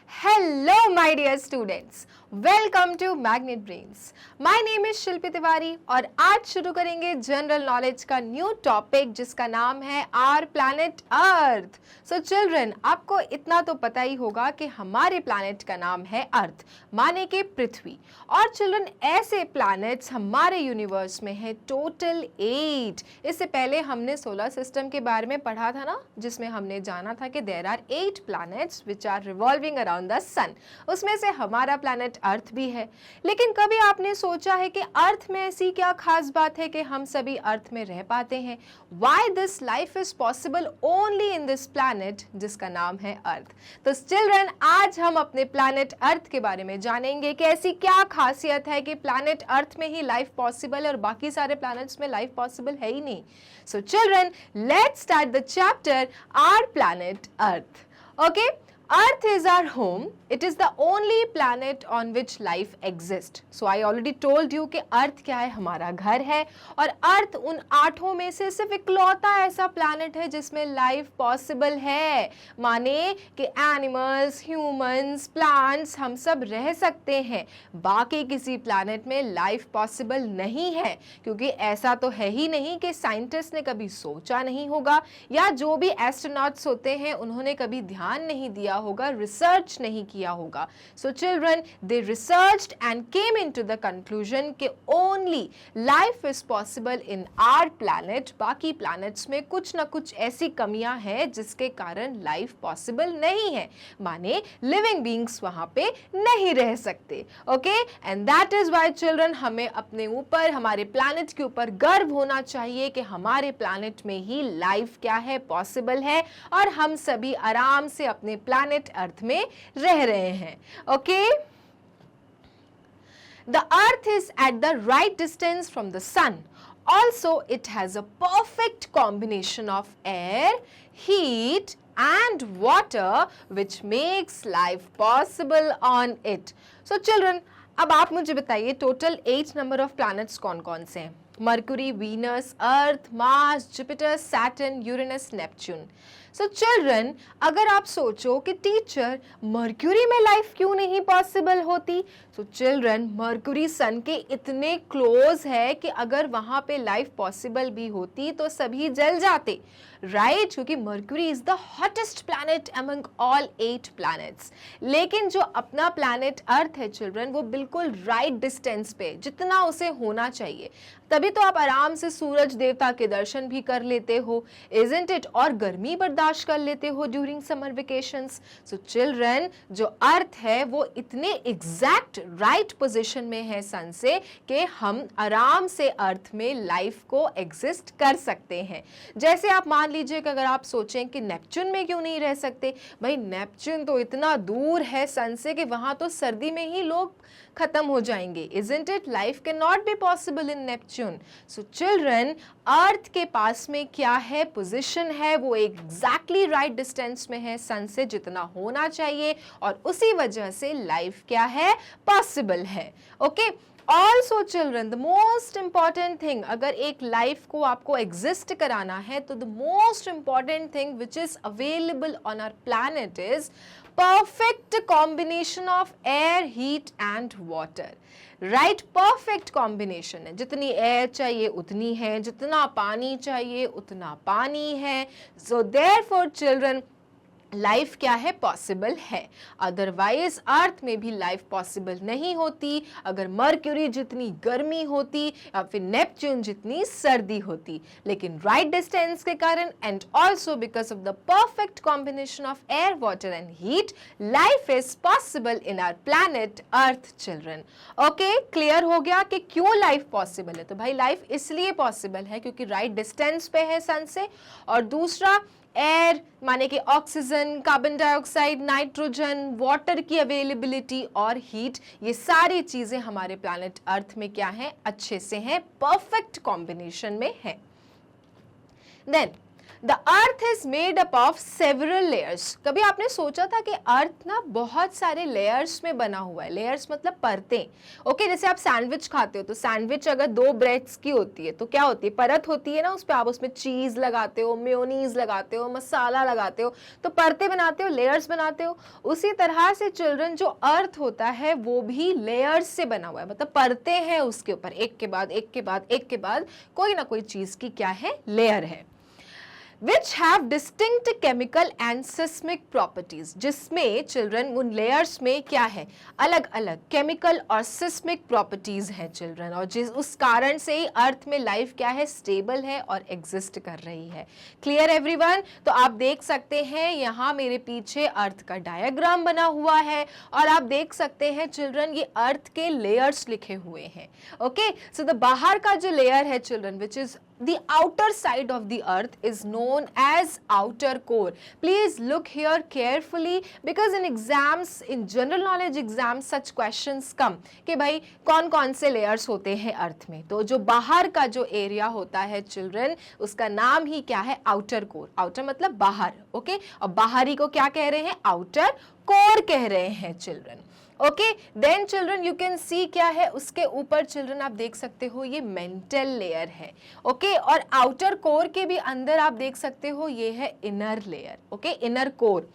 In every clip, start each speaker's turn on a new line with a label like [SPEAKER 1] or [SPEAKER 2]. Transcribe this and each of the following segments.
[SPEAKER 1] Hello, my dear students. Welcome to Magnet Brains. My name is Shilpi Tiwari और आज शुरू करेंगे जनरल नॉलेज का न्यू टॉपिक जिसका नाम है our planet Earth. So children, आपको इतना तो पता ही होगा कि हमारे प्लैनेट का नाम है अर्थ, माने कि पृथ्वी. और चिल्ड्रन, ऐसे प्लैनेट्स हमारे यूनिवर्स में है टोटल 8. इससे पहले हमने सोलर सिस्टम के बारे में पढ़ा था ना, जिसमें हमने जाना था कि there are 8 planets which are revolving around the sun. उसमें से हमारा प्लैनेट अर्थ भी है. लेकिन कभी आपने सोचा है कि अर्थ में ऐसी क्या खास बात है कि हम सभी अर्थ में रह पाते हैं? Why this life is possible only in this planet जिसका नाम है अर्थ. तो चिल्ड्रन, आज हम अपने प्लैनेट अर्थ के बारे में जानेंगे कि ऐसी क्या खासियत है कि प्लैनेट अर्थ में ही लाइफ पॉसिबल है और बाकी सारे प्लैनेट्स में लाइफ पॉसिबल है ही नहीं. So children, let's start the chapter our planet Earth. Okay, Earth is our home. It is the only planet on which life exists. So I already told you कि अर्थ क्या है, हमारा घर है. और अर्थ उन 8 में से सिर्फ इकलौता ऐसा प्लैनेट है जिसमें लाइफ पॉसिबल है. माने कि एनिमल्स, ह्यूमंस, प्लांट्स, हम सब रह सकते हैं. बाकी किसी प्लैनेट में लाइफ पॉसिबल नहीं है, क्योंकि ऐसा तो है ही नहीं कि साइंटिस्ट ने कभी सोचा नहीं होगा, या जो भी एस्ट्रोनॉट्स होते हैं उन्होंने कभी ध्यान नहीं दिया होगा, रिसर्च नहीं किया होगा. So children, they researched and came into the conclusion कि only life is possible in our planet. बाकी प्लैनेट्स में कुछ ना कुछ ऐसी कमियां हैं जिसके कारण लाइफ पॉसिबल नहीं है. माने लिविंग बीइंग्स वहां पे नहीं रह सकते. Okay, and that is why children, हमें अपने ऊपर, हमारे प्लैनेट के ऊपर गर्व होना चाहिए कि हमारे प्लैनेट में ही लाइफ क्या है, पॉसिबल है, और हम सभी आराम से अपने प्लैनेट अर्थ में रह रहे हैं. Okay, the earth is at the right distance from the sun. Also, it has a perfect combination of air, heat and water which makes life possible on it. So children, अब आप मुझे बताइए total 8 number of planets कौन कौन से हैं? Mercury, Venus, Earth, Mars, Jupiter, Saturn, Uranus, Neptune. So children, अगर आप सोचो कि टीचर मर्क्यूरी में लाइफ क्यों नहीं पॉसिबल होती, तो चिल्ड्रन, मर्क्यूरी सन के इतने क्लोज है कि अगर वहां पे लाइफ पॉसिबल भी होती तो सभी जल जाते, राइट? क्योंकि mercury is the hottest planet among all 8 planets. लेकिन जो अपना प्लैनेट अर्थ है चिल्ड्रन, वो बिल्कुल राइट डिस्टेंस पे, जितना उसे होना चाहिए. तभी तो आप आराम से सूरज देवता के दर्शन भी कर लेते हो, इजंट इट? और गर्मी बर्दाश्त कर लेते हो during summer vacations. So children, जो अर्थ है वो इतने एग्जैक्ट राइट पोजीशन में है सन से कि हम आराम से अर्थ में लाइफ को एग्जिस्ट कर सकते हैं. जैसे आप मान लीजिए कि अगर आप सोचें कि नेपच्यून में क्यों नहीं रह सकते, भाई नेपच्यून तो इतना दूर है सन से कि वहां तो सर्दी में ही लोग खत्म हो जाएंगे, isn't it? Life can not be possible in Neptune. So children, Earth के पास में क्या है, पोजीशन है, वो एग्जैक्टली राइट डिस्टेंस में है सन से, जितना होना चाहिए, और उसी वजह से लाइफ क्या है, पॉसिबल है. Okay, also children, the most important thing, अगर एक लाइफ को आपको एग्जिस्ट कराना है तो the most important thing which is available on our planet is perfect combination of air, heat and water. Right, perfect combination है. जितनी एयर चाहिए उतनी है, जितना पानी चाहिए उतना पानी है. सो देयरफॉर चिल्ड्रन, लाइफ क्या है, पॉसिबल है. अदरवाइज अर्थ में भी लाइफ पॉसिबल नहीं होती अगर मर्क्यूरी जितनी गर्मी होती या फिर नेपच्यून जितनी सर्दी होती. लेकिन राइट डिस्टेंस के कारण and also because of the perfect combination of air, water and heat, life is possible in our planet Earth. Children, okay, clear हो गया कि क्यों लाइफ पॉसिबल है? तो भाई लाइफ इसलिए पॉसिबल है क्योंकि राइट डिस्टेंस पे है सन से, और दूसरा एयर माने कि oxygen, carbon dioxide, nitrogen, water की अवेलेबिलिटी और हीट, ये सारी चीजें हमारे प्लैनेट अर्थ में क्या हैं, अच्छे से हैं, परफेक्ट कॉम्बिनेशन में है. Then the Earth is made up of several layers. कभी आपने सोचा था कि अर्थ ना बहुत सारे लेयर्स में बना हुआ है? लेयर्स मतलब परतें। ओके, जैसे आप सैंडविच खाते हो तो सैंडविच अगर 2 ब्रेड्स की होती है तो क्या होती है? परत होती है ना, उस पर आप उसमें चीज लगाते हो, मेयोनीज लगाते हो, मसाला लगाते हो, तो परतें बनाते हो, लेयर्स बनाते हो। उसी तरह से चिल्ड्रन जो अर्थ होता है वो भी लेयर्स से बना हुआ है, मतलब परतें हैं उसके ऊपर, एक के बाद एक के बाद एक के बाद कोई ना कोई चीज की क्या है? लेयर है। which have distinct chemical and seismic properties, जिसमें चिल्ड्रन उन लेयर्स में क्या है? अलग अलग केमिकल और सिस्मिक प्रॉपर्टीज हैं चिल्ड्रन, और जिस उस कारण से ही अर्थ में लाइफ क्या है? स्टेबल है और एग्जिस्ट कर रही है। Clear everyone? तो आप देख सकते हैं यहाँ मेरे पीछे अर्थ का डायग्राम बना हुआ है और आप देख सकते हैं चिल्ड्रन ये अर्थ के लेयर्स लिखे हुए हैं। ओके, सो द बाहर का जो लेयर है children which is the outer side of the earth is known as outer core. Please look here carefully because in exams, in general knowledge exams, such questions come कि भाई कौन कौन से layers होते हैं अर्थ में। तो जो बाहर का जो एरिया होता है चिल्ड्रन उसका नाम ही क्या है? outer core. outer मतलब बाहर, ओके, और बाहरी को क्या कह रहे हैं? outer core कह रहे हैं children. Okay, then children you can see क्या है उसके ऊपर चिल्ड्रन आप देख सकते हो ये मेंटल लेयर है। ओके, और आउटर कोर के भी अंदर आप देख सकते हो ये है inner layer. Okay, inner core.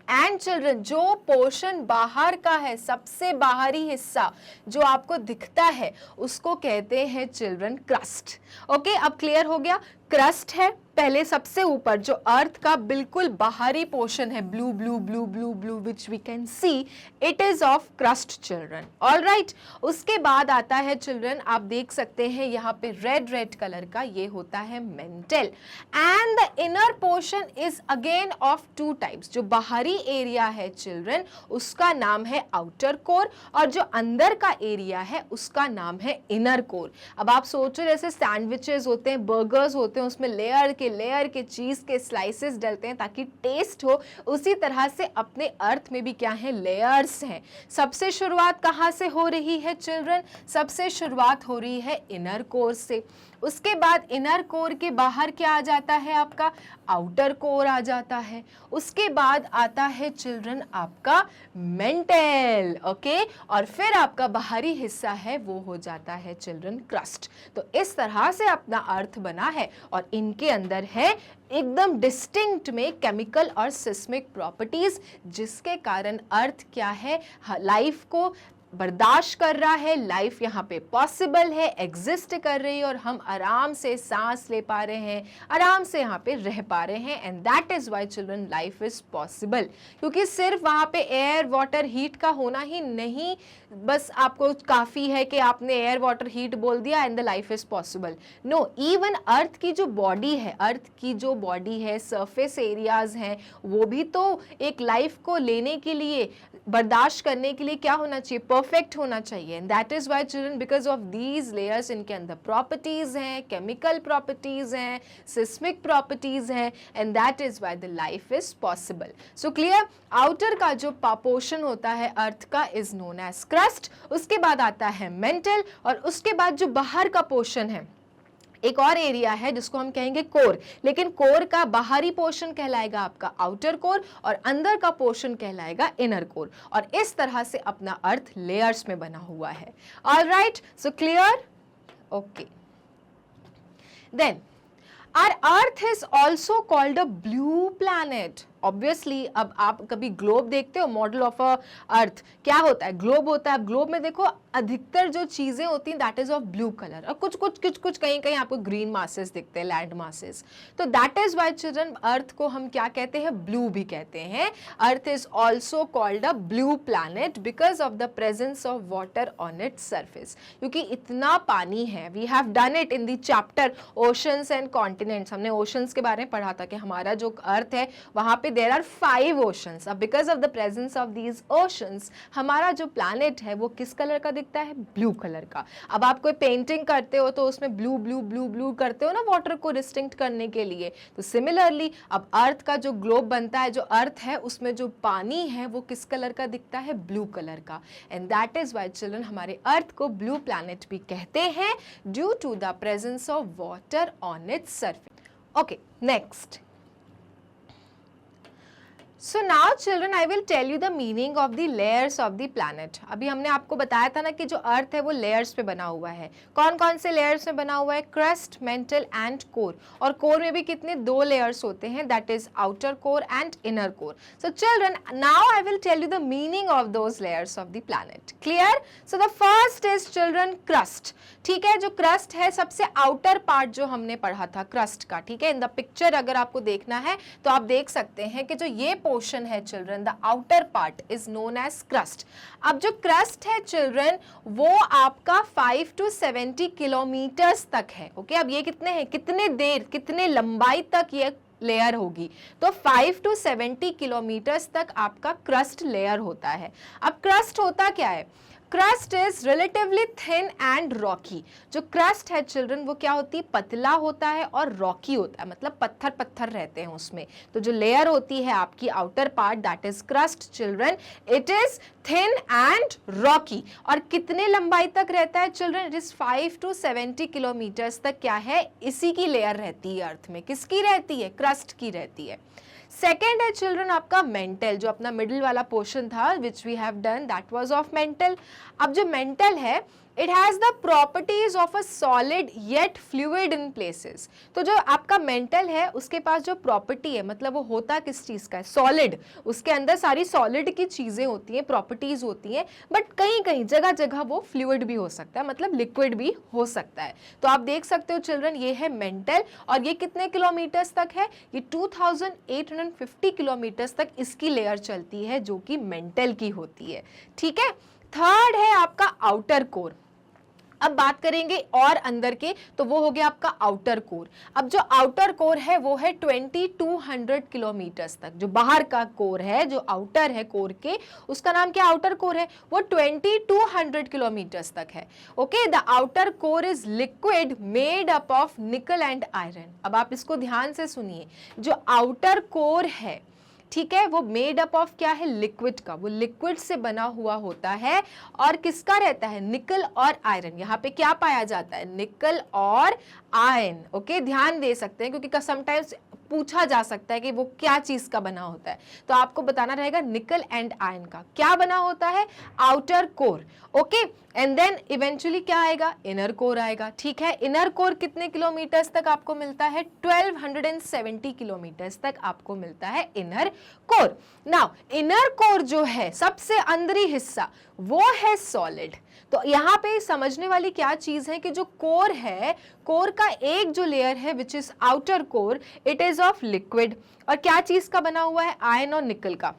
[SPEAKER 1] And children जो पोर्शन बाहर का है, सबसे बाहरी हिस्सा जो आपको दिखता है उसको कहते हैं चिल्ड्रन क्रस्ट। ओके, अब क्लियर हो गया? क्रस्ट है पहले सबसे ऊपर जो अर्थ का बिल्कुल बाहरी पोर्शन है, blue blue blue blue blue which we can see, it is of crust children. All right, उसके बाद आता है चिल्ड्रन आप देख सकते हैं यहाँ पे रेड रेड कलर का, ये होता है mental. And the inner portion is again of 2 types. जो बाहरी एरिया है चिल्ड्रन उसका नाम है आउटर कोर और जो अंदर का एरिया है उसका नाम है इनर कोर। अब आप सोचो जैसे सैंडविचेस होते हैं, बर्गर्स होते हैं, उसमें लेयर के चीज के स्लाइसेस डलते हैं ताकि टेस्ट हो, उसी तरह से अपने अर्थ में भी क्या है? लेयर्स हैं। सबसे शुरुआत कहाँ से हो रही है चिल्ड्रन? सबसे शुरुआत हो रही है इनर कोर से। उसके बाद इनर कोर के बाहर क्या आ जाता है? आपका आउटर कोर आ जाता है। उसके बाद आता है चिल्ड्रन आपका मेंटल। ओके, और फिर आपका बाहरी हिस्सा है वो हो जाता है चिल्ड्रन क्रस्ट। तो इस तरह से अपना अर्थ बना है और इनके अंदर है एकदम डिस्टिंक्ट में केमिकल और सिस्मिक प्रॉपर्टीज, जिसके कारण अर्थ क्या है? लाइफ को बर्दाश्त कर रहा है, लाइफ यहाँ पे पॉसिबल है, एग्जिस्ट कर रही है और हम आराम से सांस ले पा रहे हैं, आराम से यहाँ पे रह पा रहे हैं। And that is why children life is possible. क्योंकि सिर्फ वहाँ पे एयर वाटर हीट का होना ही नहीं बस आपको काफ़ी है कि आपने एयर वाटर हीट बोल दिया and the life is possible. No, even Earth की जो बॉडी है, अर्थ की जो बॉडी है, सरफेस एरियाज हैं, वो भी तो एक लाइफ को लेने के लिए, बर्दाश्त करने के लिए क्या होना चाहिए? परफेक्ट होना चाहिए। And that is why children because of these layers इनके अंदर प्रॉपर्टीज हैं, केमिकल प्रॉपर्टीज हैं, सिस्मिक प्रॉपर्टीज हैं, and that is why the life is possible. So clear? Outer का जो पोर्शन होता है अर्थ का इज नोन एज क्रस्ट, उसके बाद आता है मेंटल, और उसके बाद जो बाहर का पोर्शन है एक और एरिया है जिसको हम कहेंगे कोर, लेकिन कोर का बाहरी पोर्शन कहलाएगा आपका आउटर कोर और अंदर का पोर्शन कहलाएगा इनर कोर, और इस तरह से अपना अर्थ लेयर्स में बना हुआ है। All right, so clear? Okay, then our earth is also called a blue planet. Obviously अब आप कभी ग्लोब देखते हो, मॉडल ऑफ अ अर्थ क्या होता है? ग्लोब होता है। ग्लोब में देखो अधिकतर जो चीजें होती हैं that is of blue colour, और कुछ कहीं कहीं आपको ग्रीन मासेस दिखते हैं, लैंड मासेस। तो that is why children Earth को हम क्या कहते हैं? ब्लू भी कहते हैं। Earth is also called a blue planet because of the presence of water on its surface. क्योंकि इतना पानी है, we have done it in the chapter oceans and continents. हमने ओशंस के बारे में पढ़ा था कि हमारा जो अर्थ है वहां पे there are 5 oceans. अब because of the presence of these oceans हमारा जो planet है वो किस कलर का दिखता है? ब्लू कलर का। अब आप कोई पेंटिंग करते हो तो उसमें ब्लू ब्लू ब्लू ब्लू करते हो ना वाटर को डिस्टिंक्ट करने के लिए। तो सिमिलरली अब अर्थ का जो ग्लोब बनता है, जो अर्थ है उसमें जो पानी है वो किस कलर का दिखता है? ब्लू कलर का। And that is why children हमारे अर्थ को ब्लू प्लैनेट भी कहते हैं due to the presence of water on its surface. Okay, next, so now children I will tell you the meaning of the layers of the planet. अभी हमने आपको बताया था ना कि जो अर्थ है वो लेयर्स पे बना हुआ है। कौन कौन से लेयर्स में बना हुआ है? Crust, mantle and core. और कोर में भी कितने? 2 लेयर्स होते हैं, that is outer core and inner core. So children now I will tell you the meaning of those layers of the planet. Clear? So the first is children crust. ठीक है, जो crust है सबसे outer part जो हमने पढ़ा था crust का, ठीक है, इन द पिक्चर अगर आपको देखना है तो आप देख सकते हैं कि जो ये पोर्शन है children, the outer part is known as crust. अब जो क्रस्ट है चिल्ड्रन वो आपका 5 to 70 किलोमीटर्स तक है। ओके, अब ये कितने हैं, कितने देर, कितने लंबाई तक ये लेयर होगी? तो 5 to 70 किलोमीटर्स तक आपका क्रस्ट लेयर होता है। अब क्रस्ट होता क्या है? Crust is relatively thin and Rocky. जो क्रस्ट है चिल्ड्रन वो क्या होती है? पतला होता है और रॉकी होता है, मतलब पत्थर पत्थर रहते हैं उसमें। तो जो लेयर होती है आपकी outer part, that is crust children, it is thin and Rocky. और कितने लंबाई तक रहता है children? It is 5 to 70 kilometres तक क्या है, इसी की लेयर रहती है अर्थ में। किसकी रहती है? क्रस्ट की रहती है। सेकेंड है चिल्ड्रन आपका मेंटल, जो अपना मिडिल वाला पोर्शन था which we have done, that was of mantle. अब जो मेंटल है it has the properties of a solid yet fluid in places. तो जो आपका मेंटल है उसके पास जो प्रॉपर्टी है, मतलब वो होता किस चीज का है? सॉलिड। उसके अंदर सारी सॉलिड की चीजें होती हैं, प्रॉपर्टीज होती हैं, बट कहीं कहीं जगह जगह वो फ्लूइड भी हो सकता है, मतलब लिक्विड भी हो सकता है। तो आप देख सकते हो चिल्ड्रन ये है मेंटल, और ये कितने किलोमीटर्स तक है? ये 2850 किलोमीटर्स तक इसकी लेयर चलती है जो कि मेंटल की होती है। ठीक है, थर्ड है आपका आउटर कोर। अब बात करेंगे और अंदर के, तो वो हो गया आपका आउटर कोर। अब जो आउटर कोर है वो है 2200 किलोमीटर्स तक। जो बाहर का कोर है, जो आउटर है कोर के, उसका नाम क्या आउटर कोर है? वो 2200 किलोमीटर्स तक है। Okay, the outer core is liquid made up of निकल एंड आयरन। अब आप इसको ध्यान से सुनिए, जो आउटर कोर है, ठीक है, वो मेड अप ऑफ क्या है? लिक्विड का। वो लिक्विड से बना हुआ होता है और किसका रहता है? निकल और आयरन। यहाँ पे क्या पाया जाता है? निकल और आयरन। ओके, ध्यान दे सकते हैं क्योंकि समटाइम्स पूछा जा सकता है कि वो क्या चीज का बना होता है, तो आपको बताना रहेगा निकल एंड आयरन का क्या बना होता है? Outer core. Okay, and then eventually क्या आएगा? इनर कोर आएगा। ठीक है, इनर कोर कितने किलोमीटर्स तक आपको मिलता है? 1270 किलोमीटर्स तक आपको मिलता है inner core. Now inner core जो है सबसे अंदरी हिस्सा, वो है सॉलिड। तो यहाँ पे समझने वाली क्या चीज है कि जो कोर है, कोर का एक जो लेयर है which is outer core, it is of liquid. और क्या चीज का बना हुआ है? आयरन और निकल का।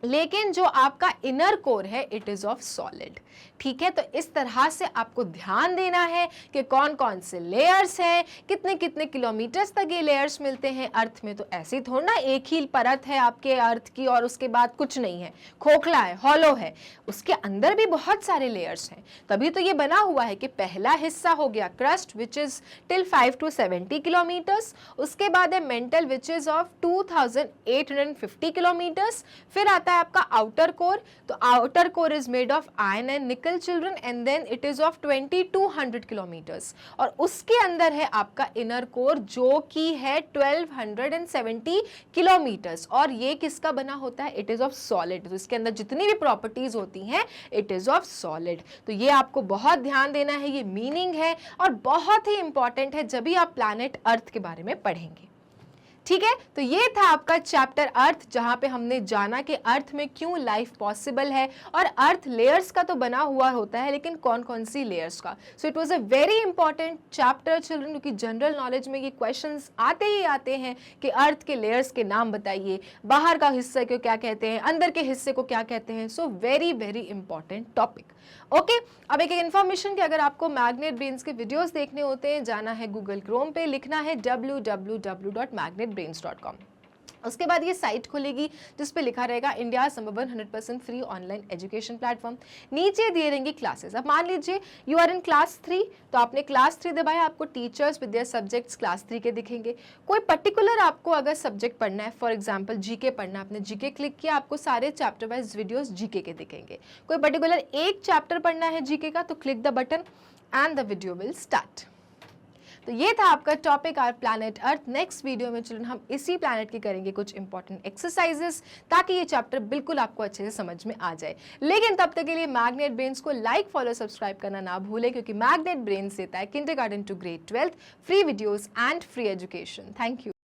[SPEAKER 1] लेकिन जो आपका इनर कोर है इट इज ऑफ सॉलिड। ठीक है, तो इस तरह से आपको ध्यान देना है कि कौन कौन से लेयर्स हैं, कितने कितने किलोमीटर्स तक ये लेयर्स मिलते हैं अर्थ में। तो ऐसे थोड़ा ना एक ही परत है आपके अर्थ की और उसके बाद कुछ नहीं है, खोखला है, हॉलो है, उसके अंदर भी बहुत सारे लेयर्स हैं। तभी तो ये बना हुआ है कि पहला हिस्सा हो गया crust which is till 5 to 70 kilometres, उसके बाद है mantle which is of 2850 kilometres, फिर आता है आपका आउटर कोर। तो outer core is made of iron and nickel children, and then it is of 2200 kilometres, और उसके अंदर है आपका इनर कोर जो कि है 1270 किलोमीटर्स। और ये किसका बना होता है? It is of solid. तो इसके अंदर जितनी भी प्रॉपर्टीज होती हैं इट इज ऑफ सॉलिड। तो ये आपको बहुत ध्यान देना है, ये मीनिंग है और बहुत ही इंपॉर्टेंट है जब भी आप प्लैनेट अर्थ के बारे में पढ़ेंगे। ठीक है, तो ये था आपका चैप्टर अर्थ, जहां पे हमने जाना कि अर्थ में क्यों लाइफ पॉसिबल है, और अर्थ लेयर्स का तो बना हुआ होता है लेकिन कौन कौन सी लेयर्स का। So it was a very important chapter children, क्योंकि जनरल नॉलेज में ये क्वेश्चंस आते ही आते हैं कि अर्थ के लेयर्स के नाम बताइए, बाहर का हिस्से को क्या कहते हैं, अंदर के हिस्से को क्या कहते हैं। So very very important topic. Okay, अब एक इन्फॉर्मेशन कि अगर आपको मैग्नेट ब्रेन्स के वीडियोस देखने होते हैं, जाना है गूगल क्रोम पे, लिखना है www.magnetbrains.com। उसके बाद ये साइट खुलेगी जिस पे लिखा रहेगा India number 1 100% free online education platform. नीचे दिए रहेंगे क्लासेस। अब मान लीजिए यू आर इन क्लास 3, तो आपने क्लास 3 दबाया, आपको teachers with their subjects class 3 के दिखेंगे। कोई पर्टिकुलर आपको अगर सब्जेक्ट पढ़ना है, फॉर एग्जाम्पल जीके पढ़ना है, आपने जीके क्लिक किया, आपको सारे चैप्टर वाइज वीडियोज जीके के दिखेंगे। कोई पर्टिकुलर एक चैप्टर पढ़ना है जीके का, तो click the button and the video will start. तो ये था आपका topic our planet Earth. Next video में चिल्ड्रन हम इसी प्लैनेट की करेंगे कुछ इंपॉर्टेंट एक्सरसाइजेस, ताकि ये चैप्टर बिल्कुल आपको अच्छे से समझ में आ जाए। लेकिन तब तक के लिए मैग्नेट ब्रेन्स को लाइक, फॉलो, सब्सक्राइब करना ना भूलें, क्योंकि मैग्नेट ब्रेन्स देता है kindergarten to grade 12th free videos and free education. Thank you.